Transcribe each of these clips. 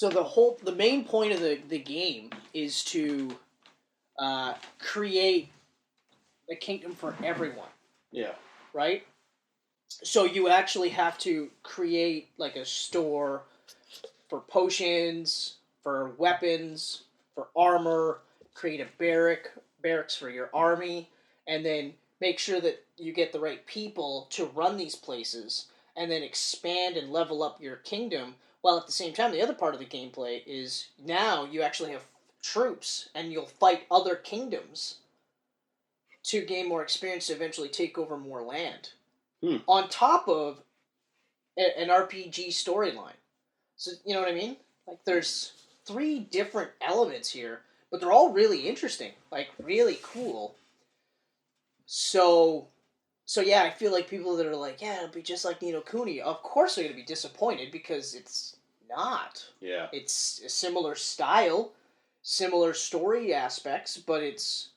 So the main point of the game is to create a kingdom for everyone. Yeah. Right? So you actually have to create like a store for potions, for weapons, for armor, create a barracks for your army, and then make sure that you get the right people to run these places, and then expand and level up your kingdom, while at the same time the other part of the gameplay is now you actually have troops, and you'll fight other kingdoms to gain more experience to eventually take over more land. On top of an RPG storyline. So, you know what I mean? Like, there's 3 different elements here, but they're all really interesting. Like, really cool. So yeah, I feel like people that are like, yeah, it'll be just like Ni no Kuni, of course they're going to be disappointed, because it's not. Yeah. It's a similar style, similar story aspects, but it's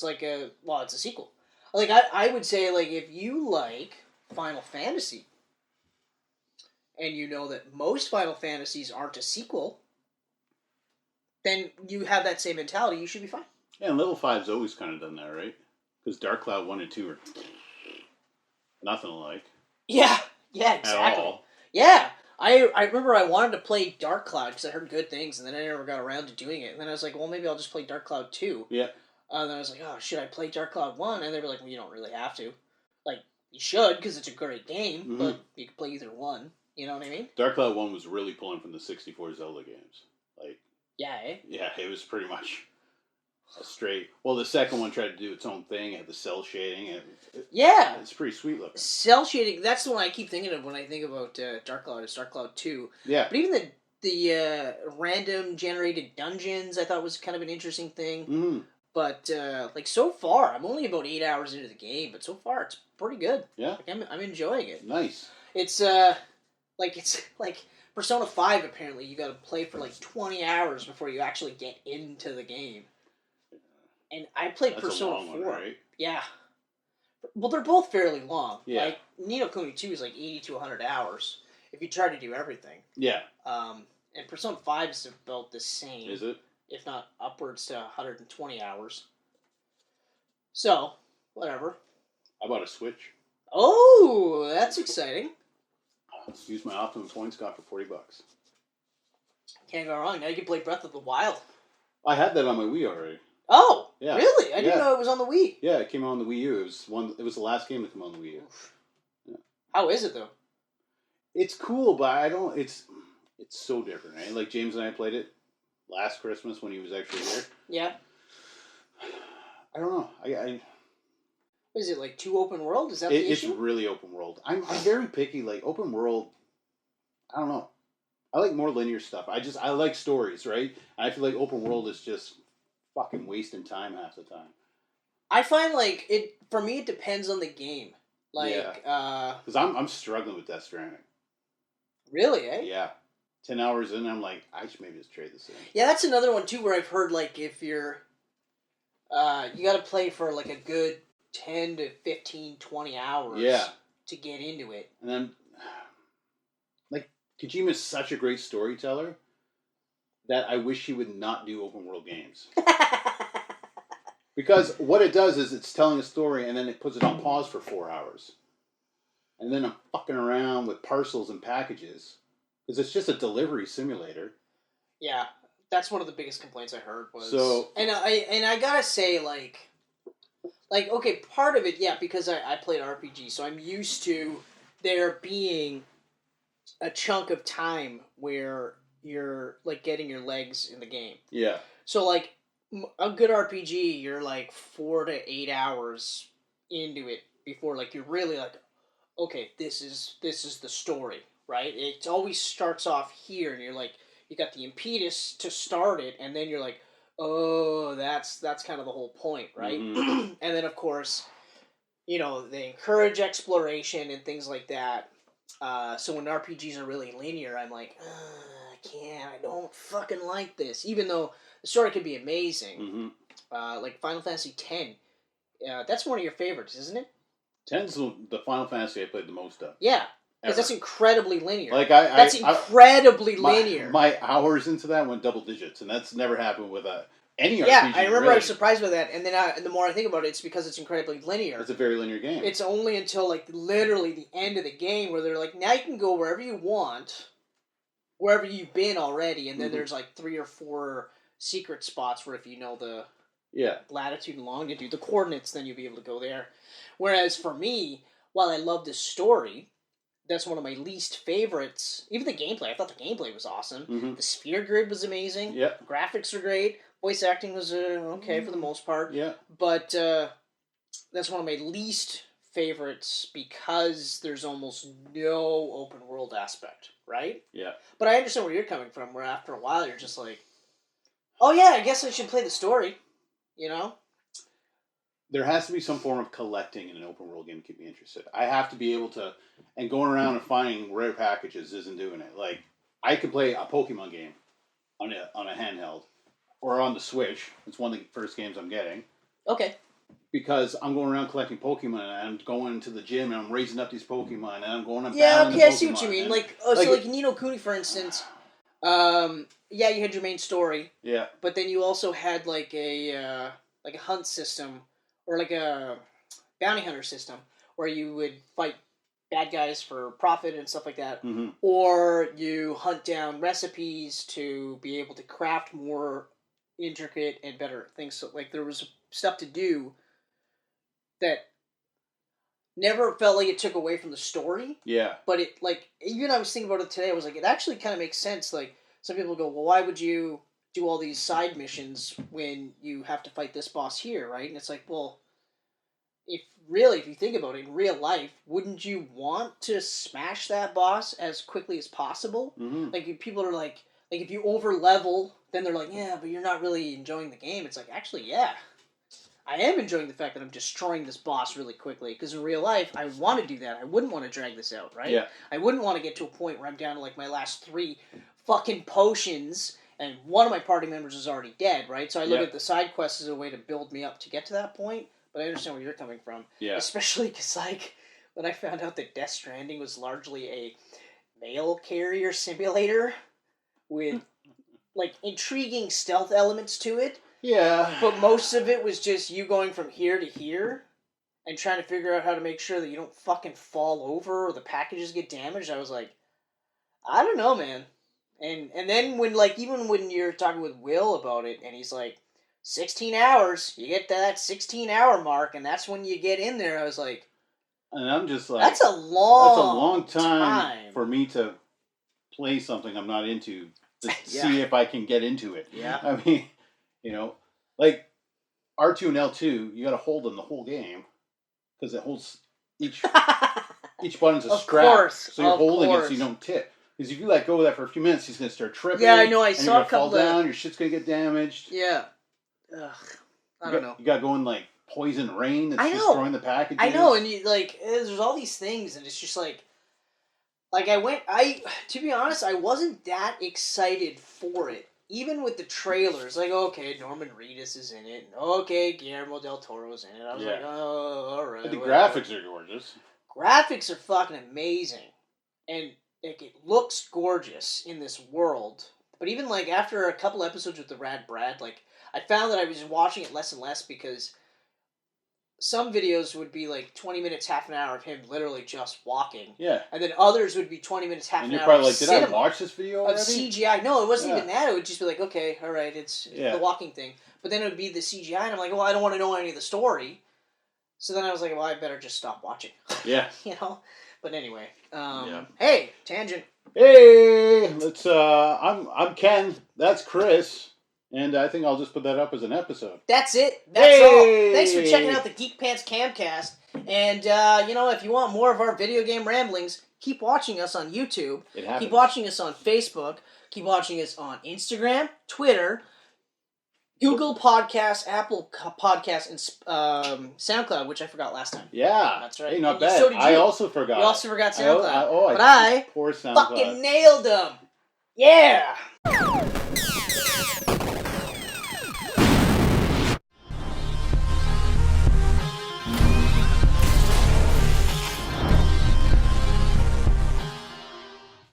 like it's a sequel. Like, I would say, like, if you like Final Fantasy, and you know that most Final Fantasies aren't a sequel, then you have that same mentality, you should be fine. Yeah, and Level 5's always kind of done that, right? Because Dark Cloud 1 and 2 are nothing alike. Yeah, exactly. At all. Yeah, I remember I wanted to play Dark Cloud because I heard good things, and then I never got around to doing it. And then I was like, well, maybe I'll just play Dark Cloud 2. Yeah. And then I was like, oh, should I play Dark Cloud 1? And they were like, well, you don't really have to. Like, you should, because it's a great game, but you can play either one. You know what I mean? Dark Cloud 1 was really pulling from the 64 Zelda games. Like, yeah, eh? Yeah, it was pretty much a straight... Well, the second one tried to do its own thing. It had the cell shading. Yeah. It's pretty sweet looking. Cell shading, that's the one I keep thinking of when I think about Dark Cloud. It's Dark Cloud 2. Yeah. But even the random generated dungeons I thought was kind of an interesting thing. Mm-hmm. But, like, so far, I'm only about 8 hours into the game, but so far it's pretty good. Yeah. Like, I'm enjoying it. Nice. It's like Persona 5, apparently, you gotta play for like 20 hours before you actually get into the game. And I played That's Persona a long 4. one, right? Yeah. Well, they're both fairly long. Yeah. Like, Ni no Kuni 2 is like 80 to 100 hours if you try to do everything. Yeah. And Persona 5 is about the same. Is it? If not upwards to 120 hours. So, whatever. I bought a Switch. Oh, that's exciting. Use my Optimum Points, got for $40. Can't go wrong. Now you can play Breath of the Wild. I had that on my Wii already. Oh, yeah. Really? I didn't know it was on the Wii. Yeah, it came out on the Wii U. It was the last game to come on the Wii U. Yeah. How is it though? It's cool, but it's so different, right? Like James and I played it last Christmas when he was actually here. Yeah. I don't know. I Is it like too open world? Is that the issue? It's really open world. I'm very picky. Like open world, I don't know. I like more linear stuff. I like stories, right? I feel like open world is just fucking wasting time half the time. I find like it for me. It depends on the game. Like, because I'm struggling with Death Stranding. Really, eh? Yeah. 10 hours in, I'm like, I should maybe just trade this in. Yeah, that's another one too where I've heard like if you're, you got to play for like a good 10 to 15, 20 hours. Yeah. To get into it. And then, like, Kojima's such a great storyteller that I wish he would not do open world games. Because what it does is it's telling a story and then it puts it on pause for 4 hours. And then I'm fucking around with parcels and packages. Because it's just a delivery simulator. Yeah, that's one of the biggest complaints I heard was... So... And I gotta say, like, okay, part of it, yeah, because I played RPG, so I'm used to there being a chunk of time where you're, like, getting your legs in the game. Yeah. So, like, a good RPG, you're, like, 4 to 8 hours into it before, like, you're really, like, okay, this is the story, right? It always starts off here, and you're, like, you got the impetus to start it, and then you're, like, oh, that's kind of the whole point, right? Mm-hmm. And then, of course, you know, they encourage exploration and things like that. So when RPGs are really linear, I'm like, I don't fucking like this. Even though the story could be amazing. Mm-hmm. Like Final Fantasy X. That's one of your favorites, isn't it? 10's the Final Fantasy I played the most of. Yeah. Because that's incredibly linear. Like that's incredibly linear. My hours into that went double digits, and that's never happened with any RPG. Yeah, I remember really. I was surprised by that, and then the more I think about it, it's because it's incredibly linear. It's a very linear game. It's only until like literally the end of the game where they're like, now you can go wherever you want, wherever you've been already, and then there's like 3 or 4 secret spots where if you know the latitude and longitude, the coordinates, then you'll be able to go there. Whereas for me, while I love this story, that's one of my least favorites. Even the gameplay, I thought the gameplay was awesome. Mm-hmm. The sphere grid was amazing. Yeah. Graphics are great. Voice acting was okay for the most part. Yeah. But that's one of my least favorites because there's almost no open world aspect, right? Yeah. But I understand where you're coming from, where after a while you're just like, oh yeah, I guess I should play the story, you know? There has to be some form of collecting in an open world game to keep me interested. I have to be able to, and going around and finding rare packages isn't doing it. Like, I could play a Pokemon game on a handheld, or on the Switch. It's one of the first games I'm getting. Okay. Because I'm going around collecting Pokemon, and I'm going to the gym, and I'm raising up these Pokemon, and I'm going and battling the Pokemon. I see what you mean. So in Ni no Kuni, for instance, you had your main story. Yeah. But then you also had like a hunt system, or like a bounty hunter system, where you would fight bad guys for profit and stuff like that. Mm-hmm. Or you hunt down recipes to be able to craft more intricate and better things. So like there was stuff to do that never felt like it took away from the story. Yeah. But it, like, even I was thinking about it today, I was like, it actually kind of makes sense. Like, some people go, well, why would you do all these side missions when you have to fight this boss here, right? And it's like, well, if you think about it, in real life, wouldn't you want to smash that boss as quickly as possible? Mm-hmm. Like, if people are like, if you over level, then they're like, yeah, but you're not really enjoying the game. It's like, actually, yeah. I am enjoying the fact that I'm destroying this boss really quickly, because in real life, I want to do that. I wouldn't want to drag this out, right? Yeah. I wouldn't want to get to a point where I'm down to, like, my last 3 fucking potions, and one of my party members is already dead, right? So I look at the side quests as a way to build me up to get to that point, but I understand where you're coming from. Yeah. Especially because, like, when I found out that Death Stranding was largely a mail carrier simulator with, like, intriguing stealth elements to it. Yeah. But most of it was just you going from here to here and trying to figure out how to make sure that you don't fucking fall over or the packages get damaged. I was like, I don't know, man. And then when, like, even when you're talking with Will about it, and he's like, 16 hours, you get to that 16-hour mark, and that's when you get in there, I was like... And I'm just like... That's a long time for me to play something I'm not into to see if I can get into it. Yeah. I mean, you know, like, R2 and L2, you gotta hold them the whole game, because it holds each button's a strap. Course, so you're holding it so you don't tip. Because if you let go of that for a few minutes, he's going to start tripping. Yeah, I know. I and saw you're a couple fall down, your shit's going to get damaged. Yeah. Ugh. I don't know. You got going, like, poison rain that's destroying the packages. I know, and you, like, there's all these things, and it's just like to be honest, I wasn't that excited for it. Even with the trailers, like, okay, Norman Reedus is in it, and okay, Guillermo del Toro's in it. I was like, oh, alright. But the graphics are gorgeous. Graphics are fucking amazing. And, like, it looks gorgeous in this world. But even, like, after a couple episodes with the Rad Brad, like, I found that I was watching it less and less because some videos would be, like, 20 minutes, half an hour of him literally just walking. Yeah. And then others would be 20 minutes, half an hour And you're probably like, of did cinema, I watch this video already? of CGI. No, it wasn't even that. It would just be like, okay, alright, it's Yeah. the walking thing. But then it would be the CGI, and I'm like, well, I don't want to know any of the story. So then I was like, well, I better just stop watching. Yeah. You know? But anyway. Hey, tangent. Hey, let's, I'm Ken, that's Chris, and I think I'll just put that up as an episode. That's it. That's all. Thanks for checking out the Geek Pants Camcast. And, if you want more of our video game ramblings, keep watching us on YouTube. It happens. Keep watching us on Facebook. Keep watching us on Instagram, Twitter, Google Podcasts, Apple Podcasts, and SoundCloud, which I forgot last time. Yeah. That's right. Hey, not And bad. so did you. I also forgot. You also forgot SoundCloud. I but I poor SoundCloud. fucking nailed them. Yeah.